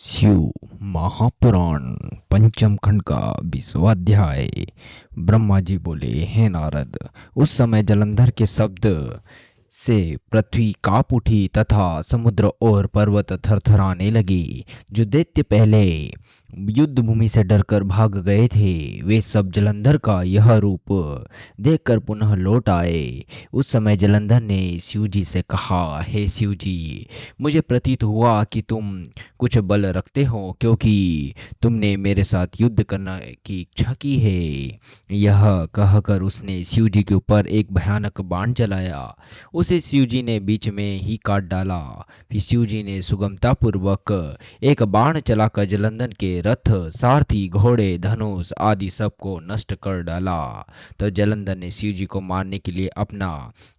शिव महापुराण पंचम खंड का 20वां अध्याय। ब्रह्मा जी बोले, हे नारद, उस समय जलंधर के शब्द से पृथ्वी कांप उठी तथा समुद्र और पर्वत थरथराने लगे। जो दैत्य पहले युद्ध भूमि से डरकर भाग गए थे, वे सब जलंधर का यह रूप देखकर पुनः लौट आए। उस समय जलंधर ने शिव जी से कहा, हे शिव जी, मुझे प्रतीत हुआ कि तुम कुछ बल रखते हो, क्योंकि तुमने मेरे साथ युद्ध करने की इच्छा की है। यह कहकर उसने शिव जी के ऊपर एक भयानक बाण चलाया। उसे शिव जी ने बीच में ही काट डाला। फिर शिव जी ने सुगमता पूर्वक एक बाण चलाकर जलंधर के रथ, सारथी, घोड़े, धनुष आदि सबको नष्ट कर डाला। तो जलंधर ने शिव जी को मारने के लिए अपना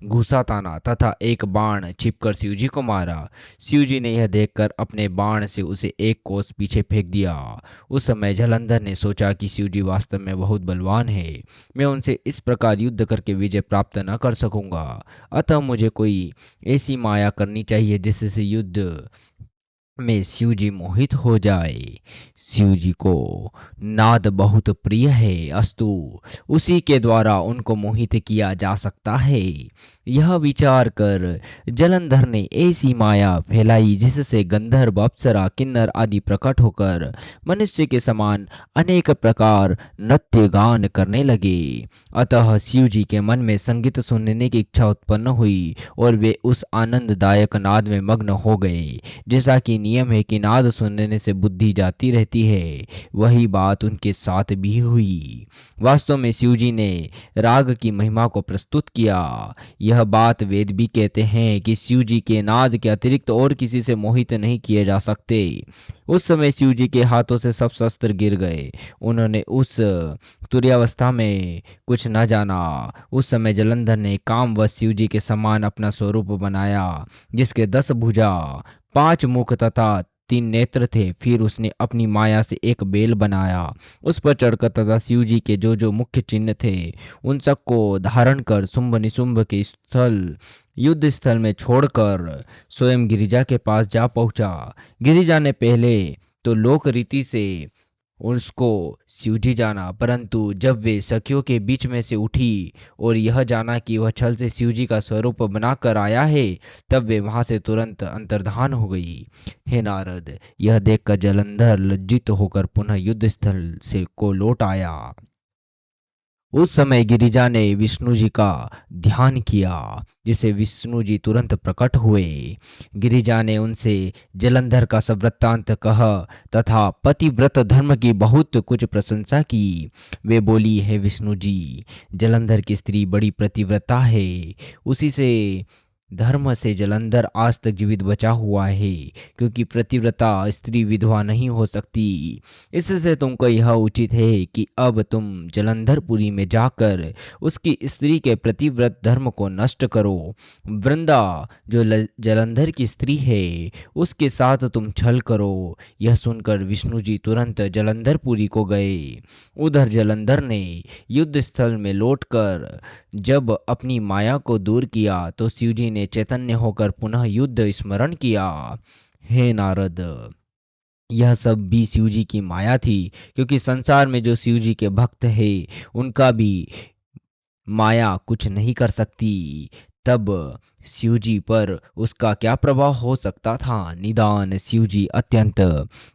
घुसा ताना तथा एक बाण छिपकर शिव जी को मारा। शिव जी ने यह देखकर अपने बाण से उसे एक कोस पीछे फेंक दिया। उस समय जलंधर ने सोचा कि शिव जी वास्तव में बहुत बलवान है, मैं उनसे इस प्रकार युद्ध करके विजय प्राप्त न कर सकूंगा। अतः मुझे कोई ऐसी माया करनी चाहिए जिससे युद्ध में शिव जी मोहित हो जाए। शिव जी को नाद बहुत प्रिय है, अस्तु उसी के द्वारा उनको मोहित किया जा सकता है। यह विचार कर जलंधर ने ऐसी माया फैलाई जिससे गंधर्व, अप्सरा, किन्नर आदि प्रकट होकर मनुष्य के समान अनेक प्रकार नृत्य गान करने लगे। अतः शिव जी के मन में संगीत सुनने की इच्छा उत्पन्न हुई और वे उस आनंददायक नाद में मग्न हो गए। जैसा कि नियम है कि नाद सुनने से बुद्धि जाती रहती है, वही बात उनके साथ भी हुई। वास्तव में शिव जी ने राग की महिमा को प्रस्तुत किया। यह बात वेद भी कहते हैं कि शिव जी के नाद के अतिरिक्त और किसी से मोहित नहीं किए जा सकते। उस समय शिव जी के हाथों से सब शस्त्र गिर गए। उन्होंने उस तुर्यावस्था में कुछ न जाना। उस समय जलंधर ने कामवश शिव जी के समान अपना स्वरूप बनाया, जिसके 10 भुजा, 5 मुख तथा 3 नेत्र थे। फिर उसने अपनी माया से एक बेल बनाया, उस पर चढ़कर तथा शिव जी के जो जो मुख्य चिन्ह थे उन सबको धारण कर शुंभ निशुंभ के युद्ध स्थल में छोड़कर स्वयं गिरिजा के पास जा पहुंचा। गिरिजा ने पहले तो लोक रीति से उसको शिवजी जाना, परंतु जब वे सखियों के बीच में से उठी और यह जाना कि वह छल से शिवजी का स्वरूप बनाकर आया है, तब वे वहां से तुरंत अंतर्धान हो गई। हे नारद, यह देखकर जलंधर लज्जित होकर पुनः युद्ध स्थल से को लौट आया। उस समय गिरिजा ने विष्णु जी का ध्यान किया, जिसे विष्णु जी तुरंत प्रकट हुए। गिरिजा ने उनसे जलंधर का सब वृत्तांत कहा तथा पतिव्रत धर्म की बहुत कुछ प्रशंसा की। वे बोली, है विष्णु जी, जलंधर की स्त्री बड़ी पतिव्रता है, उसी से धर्म से जलंधर आज तक जीवित बचा हुआ है, क्योंकि प्रतिव्रता स्त्री विधवा नहीं हो सकती। इससे तुमको यह उचित है कि अब तुम जलंधरपुरी में जाकर उसकी स्त्री के प्रतिव्रत धर्म को नष्ट करो। वृंदा, जो जलंधर की स्त्री है, उसके साथ तुम छल करो। यह सुनकर विष्णु जी तुरंत जलंधरपुरी को गए। उधर जलंधर ने युद्ध स्थल में लौटकर जब अपनी माया को दूर किया तो शिवजी ने चैतन्य होकर पुनः युद्ध स्मरण किया। हे नारद, यह सब भी शिवजी की माया थी, क्योंकि संसार में जो शिवजी के भक्त है उनका भी माया कुछ नहीं कर सकती। तब शिवजी पर उसका क्या प्रभाव हो सकता था। निदान शिवजी अत्यंत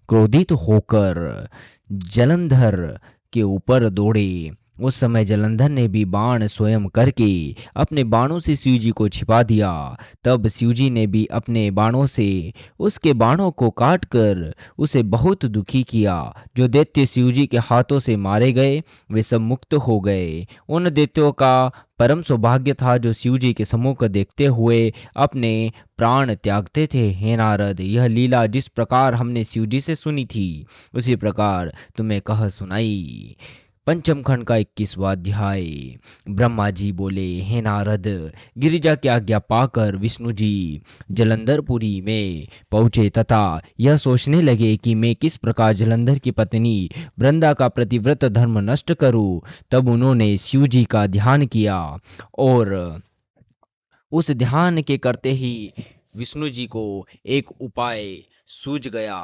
क्रोधित होकर जलंधर के ऊपर दौड़े। उस समय जलंधर ने भी बाण स्वयं करके अपने बाणों से शिवजी को छिपा दिया। तब शिवजी ने भी अपने बाणों से उसके बाणों को काट कर उसे बहुत दुखी किया। जो दैत्य शिवजी के हाथों से मारे गए वे सब मुक्त हो गए। उन दैत्यों का परम सौभाग्य था जो शिवजी के सम्मुख देखते हुए अपने प्राण त्यागते थे। हे नारद, यह लीला जिस प्रकार हमने शिवजी से सुनी थी उसी प्रकार तुम्हें कह सुनाई। पंचम खंड का 21वां अध्याय। ब्रह्मा जी बोले, हे नारद, गिरिजा की आज्ञा पाकर विष्णु जी जलंधरपुरी में पहुंचे तथा यह सोचने लगे कि मैं किस प्रकार जलंधर की पत्नी वृंदा का प्रतिव्रत धर्म नष्ट करूं। तब उन्होंने शिव जी का ध्यान किया और उस ध्यान के करते ही विष्णु जी को एक उपाय सूझ गया।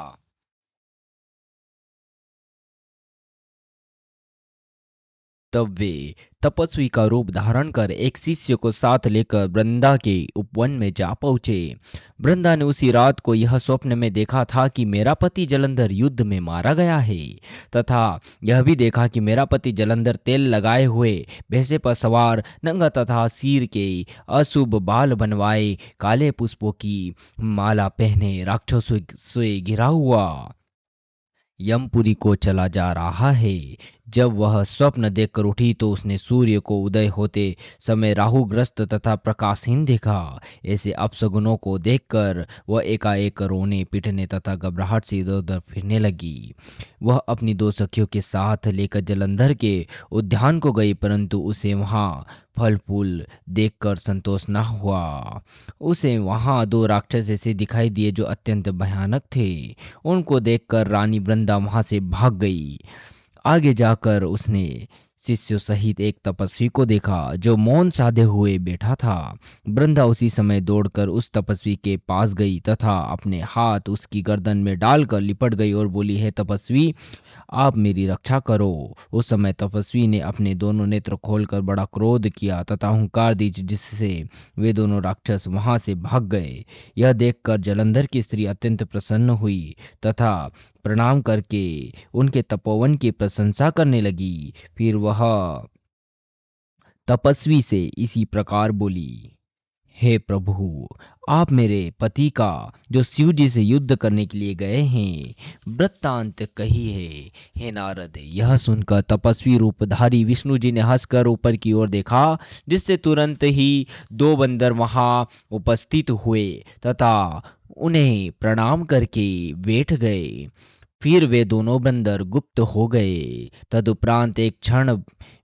तब वे तपस्वी का रूप धारण कर एक शिष्य को साथ लेकर वृंदा के उपवन में जा पहुंचे। वृंदा ने उसी रात को यह स्वप्न में देखा था कि मेरा पति जलंधर युद्ध में मारा गया है, तथा यह भी देखा कि मेरा पति जलंधर तेल लगाए हुए भैंसे पर सवार, नंगा तथा सिर के अशुभ बाल बनवाए, काले पुष्पों की माला पहने, राक्षसों से घिरा हुआ यमपुरी को चला जा रहा है। जब वह स्वप्न देखकर उठी तो उसने सूर्य को उदय होते समय राहुग्रस्त तथा प्रकाशहीन देखा। ऐसे अपशगुनों को देखकर वह एकाएक रोने, पीटने तथा घबराहट से इधर उधर फिरने लगी। वह अपनी दो सखियों के साथ लेकर जलंधर के उद्यान को गई, परंतु उसे वहां फल फूल देखकर संतोष न हुआ। उसे वहां दो राक्षस ऐसे दिखाई दिए जो अत्यंत भयानक थे। उनको देखकर रानी वृंदा वहां से भाग गई। आगे जाकर उसने शिष्यों सहित एक तपस्वी को देखा जो मौन साधे हुए बैठा था। वृंदा उसी समय दौड़कर उस तपस्वी के पास गई तथा अपने हाथ उसकी गर्दन में डालकर लिपट गई और बोली, हे तपस्वी, आप मेरी रक्षा करो। उस समय तपस्वी ने अपने दोनों नेत्र खोलकर बड़ा क्रोध किया तथा हुंकार दी, जिससे वे दोनों राक्षस वहां से भाग गए। यह देखकर जलंधर की स्त्री अत्यंत प्रसन्न हुई तथा प्रणाम करके उनके तपोवन की प्रशंसा करने लगी। फिर वह तपस्वी से इसी प्रकार बोली, हे प्रभु, आप मेरे पति का जो शिव जी से युद्ध करने के लिए गए हैं वृत्तांत कहिए। हे नारद, यह सुनकर तपस्वी रूपधारी विष्णु जी ने हंसकर ऊपर की ओर देखा, जिससे तुरंत ही दो बंदर वहां उपस्थित हुए तथा उन्हें प्रणाम करके बैठ गए। फिर वे दोनों बंदर गुप्त हो गए। तदुपरांत एक क्षण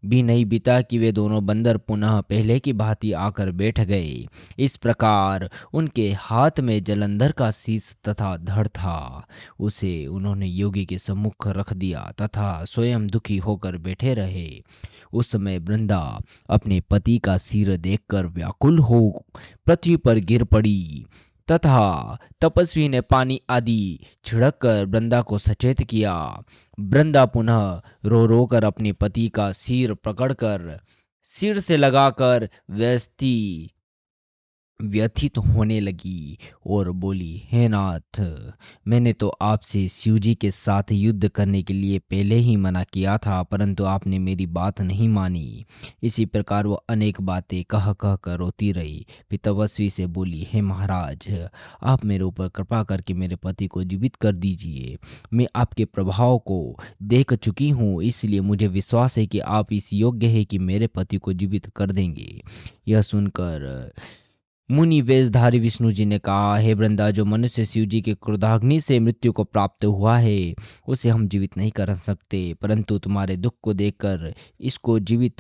भी नहीं बीता कि वे दोनों बंदर पुनः पहले की भांति आकर बैठ गए। इस प्रकार उनके हाथ में जलंधर का शीश तथा धड़ था। उसे उन्होंने योगी के सम्मुख रख दिया तथा स्वयं दुखी होकर बैठे रहे। उस समय वृंदा अपने पति का सिर देखकर व्याकुल हो पृथ्वी पर गिर पड़ी तथा तपस्वी ने पानी आदि छिड़क कर वृंदा को सचेत किया। वृंदा पुनः रो रो कर अपने पति का सिर पकड़कर सिर से लगाकर व्यथित होने लगी और बोली, हे नाथ, मैंने तो आपसे शिवजी के साथ युद्ध करने के लिए पहले ही मना किया था, परंतु आपने मेरी बात नहीं मानी। इसी प्रकार वो अनेक बातें कह कह कर रोती रही। फिर तपस्वी से बोली, हे महाराज, आप मेरे ऊपर कृपा करके मेरे पति को जीवित कर दीजिए। मैं आपके प्रभाव को देख चुकी हूँ, इसलिए मुझे विश्वास है कि आप इस योग्य है कि मेरे पति को जीवित कर देंगे। यह सुनकर मुनि वेशधारी विष्णु जी ने कहा, हे वृंदा, जो मनुष्य शिव जी के क्रोधाग्नि से मृत्यु को प्राप्त हुआ है उसे हम जीवित नहीं कर सकते, परंतु तुम्हारे दुख को देखकर इसको जीवित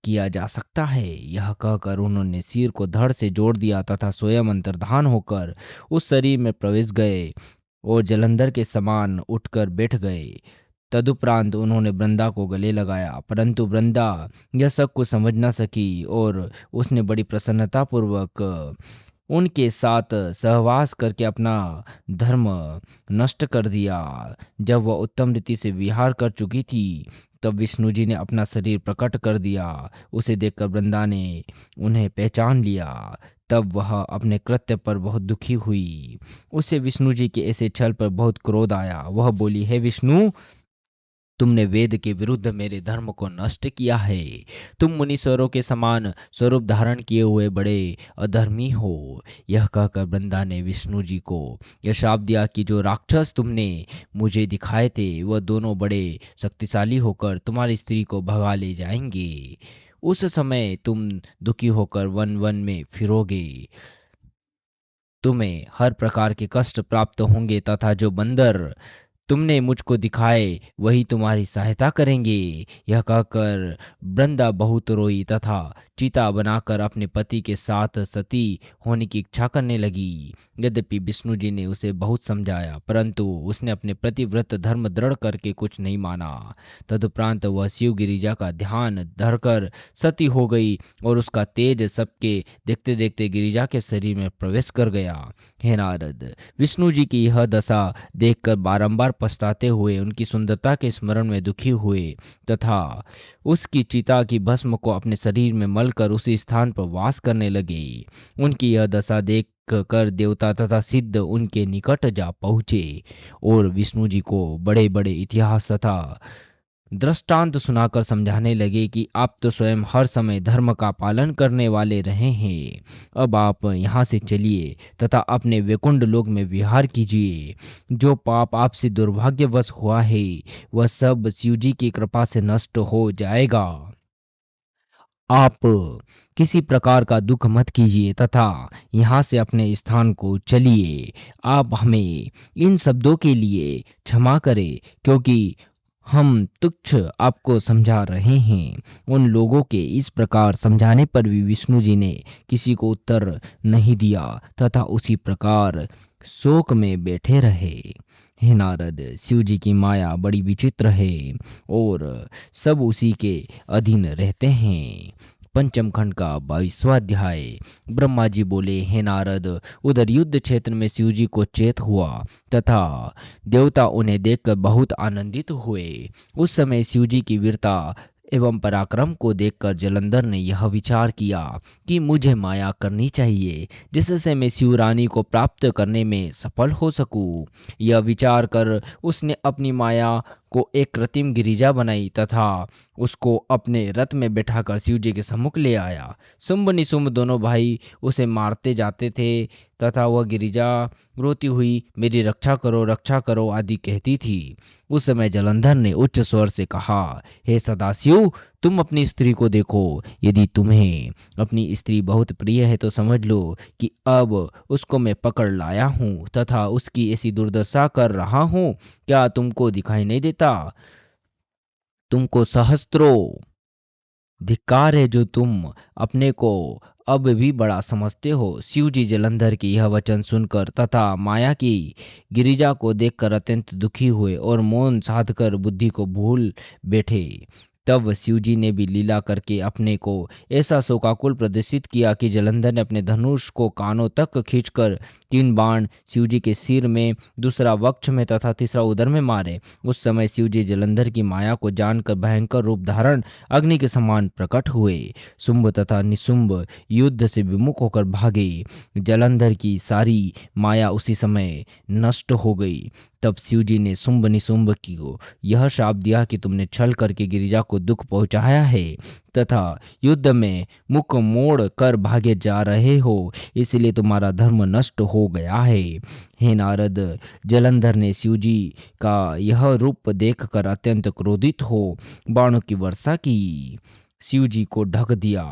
किया जा सकता है। यह कहकर उन्होंने सिर को धड़ से जोड़ दिया तथा स्वयं अंतर्धान होकर उस शरीर में प्रवेश गए और जलंधर के समान उठकर बैठ गए। तदुपरांत उन्होंने वृंदा को गले लगाया, परंतु वृंदा यह सब कुछ समझ न सकी और उसने बड़ी प्रसन्नता पूर्वक उनके साथ सहवास करके अपना धर्म नष्ट कर दिया। जब वह उत्तम रीति से विहार कर चुकी थी तब विष्णु जी ने अपना शरीर प्रकट कर दिया। उसे देखकर वृंदा ने उन्हें पहचान लिया। तब वह अपने कृत्य पर बहुत दुखी हुई। उसे विष्णु जी के ऐसे छल पर बहुत क्रोध आया। वह बोली, हे विष्णु, तुमने वेद के विरुद्ध मेरे धर्म को नष्ट किया है। तुम मुनीश्वरों के समान स्वरूप धारण किए हुए बड़े अधर्मी हो। यह कहकर वृंदा ने विष्णु जी को यह शाप दिया कि जो राक्षस तुमने मुझे दिखाए थे वह दोनों बड़े शक्तिशाली होकर तुम्हारी स्त्री को भगा ले जाएंगे। उस समय तुम दुखी होकर वन वन में फिरोगे। तुम्हें हर प्रकार के कष्ट प्राप्त होंगे तथा जो बंदर तुमने मुझको दिखाए वही तुम्हारी सहायता करेंगे। यह कहकर वृंदा बहुत रोई तथा चिता बनाकर अपने पति के साथ सती होने की इच्छा करने लगी। यद्यपि विष्णु जी ने उसे बहुत समझाया, परंतु उसने अपने प्रतिव्रत धर्म दृढ़ करके कुछ नहीं माना। तदुपरांत वह शिव गिरिजा का ध्यान धरकर सती हो गई और उसका तेज सबके देखते देखते गिरिजा के शरीर में प्रवेश कर गया। हे नारद, विष्णु जी की यह दशा देखकर बारंबार पछताते हुए उनकी सुंदरता के स्मरण में दुखी हुए तथा उसकी चिता की भस्म को अपने शरीर में मलकर उसी स्थान पर वास करने लगे। उनकी यह दशा देख कर देवता तथा सिद्ध उनके निकट जा पहुँचे और विष्णु जी को बड़े बड़े इतिहास तथा दृष्टांत सुनाकर समझाने लगे कि आप तो स्वयं हर समय धर्म का पालन करने वाले रहे हैं। अब आप यहाँ से चलिए तथा अपने वैकुंठ लोक में विहार कीजिए। जो पाप आपसे दुर्भाग्यवश हुआ है वह सब शिव जी की कृपा से नष्ट हो जाएगा। आप किसी प्रकार का दुख मत कीजिए तथा यहाँ से अपने स्थान को चलिए। आप हमें इन शब्दों के लिए क्षमा करें क्योंकि हम तुच्छ आपको समझा रहे हैं। उन लोगों के इस प्रकार समझाने पर भी विष्णु जी ने किसी को उत्तर नहीं दिया तथा उसी प्रकार शोक में बैठे रहे। हे नारद, शिव जी की माया बड़ी विचित्र है और सब उसी के अधीन रहते हैं। पंचम खंड का 22वां अध्याय। ब्रह्मा जी बोले, हे नारद, उधर युद्ध क्षेत्र में शिव जी को चेत हुआ तथा देवता उन्हें देखकर बहुत आनंदित हुए। उस समय शिव जी की वीरता एवं पराक्रम को देखकर जलंधर ने यह विचार किया कि मुझे माया करनी चाहिए जिससे मैं शिव रानी को प्राप्त करने में सफल हो सकूं। यह विचार कर उसने अपनी माया को एक कृत्रिम गिरिजा बनाई तथा उसको अपने रथ में बैठाकर शिव जी के सम्मुख ले आया। शुंभ निशुंभ दोनों भाई उसे मारते जाते थे तथा वह गिरिजा रोती हुई मेरी रक्षा करो आदि कहती थी। उस समय जलंधर ने उच्च स्वर से कहा, हे सदाशिव, तुम अपनी स्त्री को देखो। यदि तुम्हें अपनी स्त्री बहुत प्रिय है तो समझ लो कि अब उसको मैं पकड़ लाया हूँ तथा उसकी ऐसी दुर्दशा कर रहा हूँ। क्या तुमको दिखाई नहीं देता? तुमको सहस्त्रों धिक्कार है जो तुम अपने को अब भी बड़ा समझते हो। शिव जी जलंधर की यह वचन सुनकर तथा माया की गिरिजा को देखकर अत्यंत दुखी हुए और मौन साधकर बुद्धि को भूल बैठे। तब शिव जी ने भी लीला करके अपने को ऐसा शोकाकुल प्रदर्शित किया कि जलंधर ने अपने धनुष को कानों तक खींचकर 3 बाण शिव जी के सिर में, दूसरा वक्ष में तथा तीसरा उदर में मारे। उस समय शिव जी जलंधर की माया को जानकर भयंकर रूप धारण अग्नि के समान प्रकट हुए। शुंभ तथा निशुंभ युद्ध से विमुख होकर भागे। जलंधर की सारी माया उसी समय नष्ट हो गई। तब शिव जी ने शुंभ निशुंभ को यह शाप दिया कि तुमने छल करके गिरिजा को दुख पहुंचाया है तथा युद्ध में मुख मोड़ कर भागे जा रहे हो, इसलिए तुम्हारा धर्म नष्ट हो गया है। हे नारद, जलंधर ने शिव जी का यह रूप देखकर अत्यंत क्रोधित हो बाणों की वर्षा की। शिव जी को ढक दिया।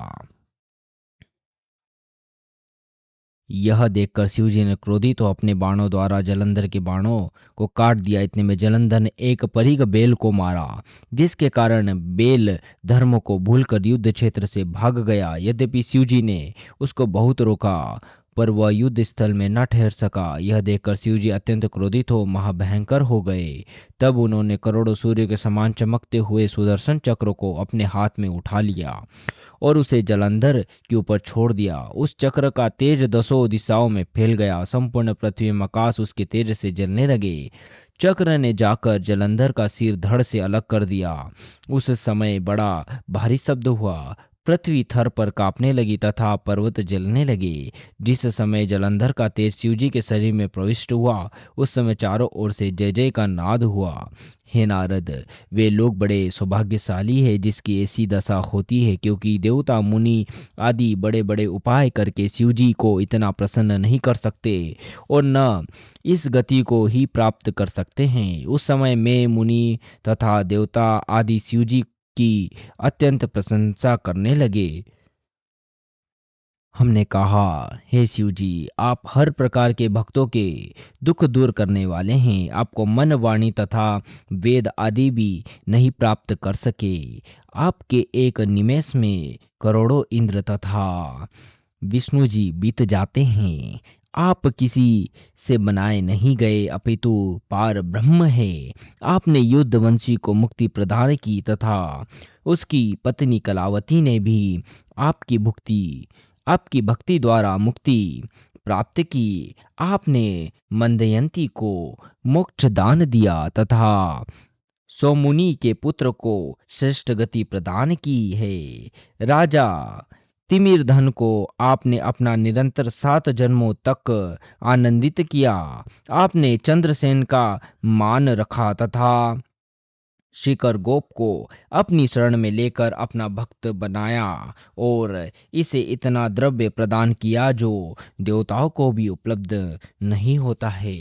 यह देखकर शिव जी ने क्रोधित हो अपने बाणों द्वारा जलंधर के बाणों को काट दिया। इतने में जलंधर ने एक परिग बेल को मारा जिसके कारण बेल धर्म को भूलकर युद्ध क्षेत्र से भाग गया। यद्यपि शिव जी ने उसको बहुत रोका पर वह युद्ध स्थल में न ठहर सका। यह देखकर शिव जी अत्यंत क्रोधित हो महाभयंकर हो गए। तब उन्होंने करोड़ों सूर्य के समान चमकते हुए सुदर्शन चक्र को अपने हाथ में उठा लिया और उसे जलंधर के ऊपर छोड़ दिया। उस चक्र का तेज 10 दिशाओं में फैल गया। संपूर्ण पृथ्वी में आकाश उसके तेज से जलने लगे। चक्र ने जाकर जलंधर का सिर धड़ से अलग कर दिया। उस समय बड़ा भारी शब्द हुआ। पृथ्वी थर पर कांपने लगी तथा पर्वत जलने लगे। जिस समय जलंधर का तेज शिवजी के शरीर में प्रविष्ट हुआ उस समय चारों ओर से जय जय का नाद हुआ। हे नारद, वे लोग बड़े सौभाग्यशाली है जिसकी ऐसी दशा होती है, क्योंकि देवता मुनि आदि बड़े बड़े उपाय करके शिवजी को इतना प्रसन्न नहीं कर सकते और न इस गति को ही प्राप्त कर सकते हैं। उस समय मैं, मुनि तथा देवता आदि शिवजी की अत्यंत प्रशंसा करने लगे। हमने कहा, हे शिव जी, आप हर प्रकार के भक्तों के दुख दूर करने वाले हैं। आपको मन, वाणी तथा वेद आदि भी नहीं प्राप्त कर सके। आपके एक निमेष में करोड़ों इंद्र तथा विष्णु जी बीत जाते हैं। आप किसी से बनाए नहीं गए अपितु पार ब्रह्म है। आपने युद्धवंशी को मुक्ति प्रदान की तथा उसकी पत्नी कलावती ने भी आपकी भुक्ति आपकी भक्ति द्वारा मुक्ति प्राप्त की। आपने मंदयंती को मोक्ष दान दिया तथा सौमुनि के पुत्र को श्रेष्ठ गति प्रदान की है। राजा तिमिरधन को आपने अपना निरंतर 7 जन्मों तक आनंदित किया। आपने चंद्रसेन का मान रखा तथा शिखर गोप को अपनी शरण में लेकर अपना भक्त बनाया और इसे इतना द्रव्य प्रदान किया जो देवताओं को भी उपलब्ध नहीं होता है।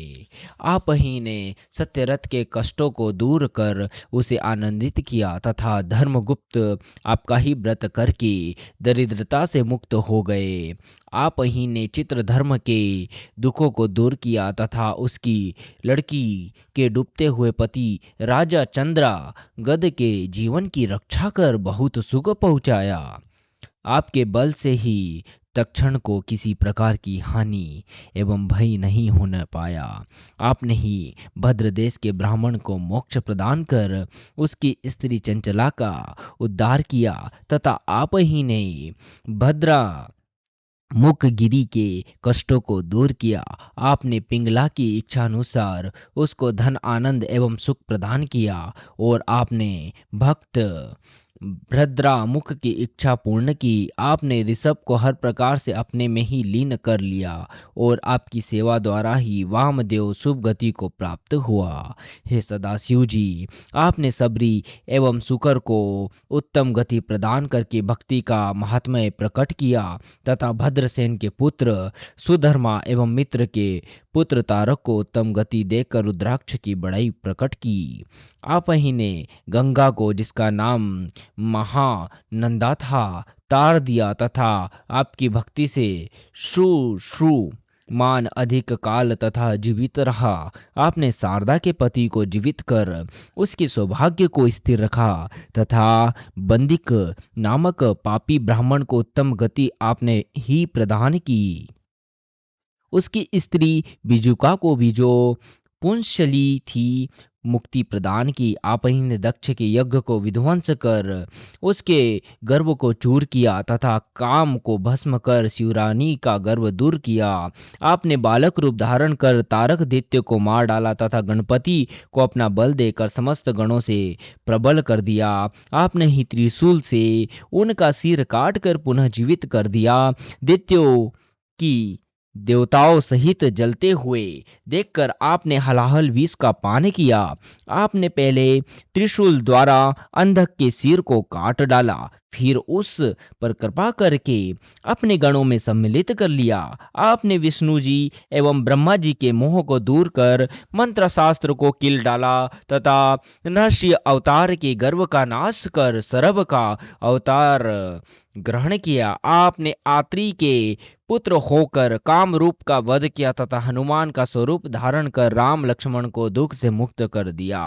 आप ही ने सत्यरथ के कष्टों को दूर कर उसे आनंदित किया तथा धर्मगुप्त आपका ही व्रत करके दरिद्रता से मुक्त हो गए। आप ही ने चित्रधर्म के दुखों को दूर किया तथा उसकी लड़की के डूबते हुए पति राजा चंद्रा गद के जीवन की रक्षा कर बहुत सुख पहुंचाया। आपके बल से ही तक्षण को किसी प्रकार की हानि एवं भय नहीं होने पाया। आपने ही भद्र देश के ब्राह्मण को मोक्ष प्रदान कर उसकी स्त्री चंचला का उद्धार किया तथा आप ही ने भद्रा मुखगिरी के कष्टों को दूर किया। आपने पिंगला की इच्छा अनुसार उसको धन आनंद एवं सुख प्रदान किया और आपने भक्त भद्रामुख की इच्छा पूर्ण की। आपने ऋषभ को हर प्रकार से अपने में ही लीन कर लिया और आपकी सेवा द्वारा ही वामदेव शुभ गति को प्राप्त हुआ। हे सदाशिव जी, आपने सबरी एवं सुकर को उत्तम गति प्रदान करके भक्ति का महात्म्य प्रकट किया तथा भद्रसेन के पुत्र सुधर्मा एवं मित्र के पुत्र तारक को उत्तम गति देकर रुद्राक्ष की बड़ाई प्रकट की। आप ही ने गंगा को, जिसका नाम महानंदा था, तार दिया तथा आपकी भक्ति से श्रू मान अधिक काल तथा जीवित रहा। आपने शारदा के पति को जीवित कर उसके सौभाग्य को स्थिर रखा तथा बंदिक नामक पापी ब्राह्मण को उत्तम गति आपने ही प्रदान की। उसकी स्त्री बिजुका को भी जो पुंशली थी मुक्ति प्रदान की। आप ही ने दक्ष के यज्ञ को विध्वंस कर उसके गर्भ को चूर किया तथा काम को भस्म कर शिवरानी का गर्भ दूर किया। आपने बालक रूप धारण कर तारक दैत्य को मार डाला तथा गणपति को अपना बल देकर समस्त गणों से प्रबल कर दिया। आपने ही त्रिशूल से उनका सिर काट कर पुनः जीवित कर दिया। दैत्यों की देवताओं सहित जलते हुए देखकर आपने हलाहल विष का पान किया। आपने पहले त्रिशूल द्वारा अंधक के सिर को काट डाला, फिर उस पर कृपा करके अपने गणों में सम्मिलित कर लिया। आपने विष्णु जी एवं ब्रह्मा जी के मोह को दूर कर मंत्र शास्त्र को किल डाला तथा नरसिंह अवतार के गर्व का नाश कर सरभ का अवतार ग्रहण किया। आपने आत्री के पुत्र होकर काम रूप का वध किया तथा हनुमान का स्वरूप धारण कर राम लक्ष्मण को दुख से मुक्त कर दिया।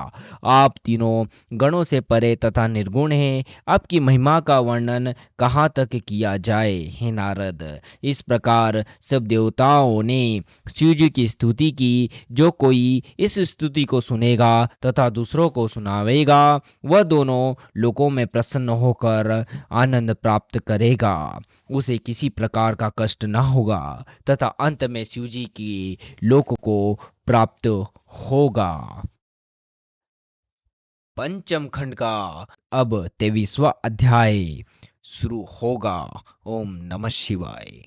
आप तीनों गणों से परे तथा निर्गुण हैं। आपकी महिमा का वर्णन कहाँ तक किया जाए। हे नारद, इस प्रकार सब देवताओं ने शिव जी की स्तुति की। जो कोई इस स्तुति को सुनेगा तथा दूसरों को सुनावेगा, वह दोनों लोकों में प्रसन्न होकर आनंद प्राप्त करेगा। उसे किसी प्रकार का कष्ट न होगा तथा अंत में शिव जी की लोक को प्राप्त होगा। पंचम खंड का अब 23वां अध्याय शुरू होगा। ओम नमः शिवाय।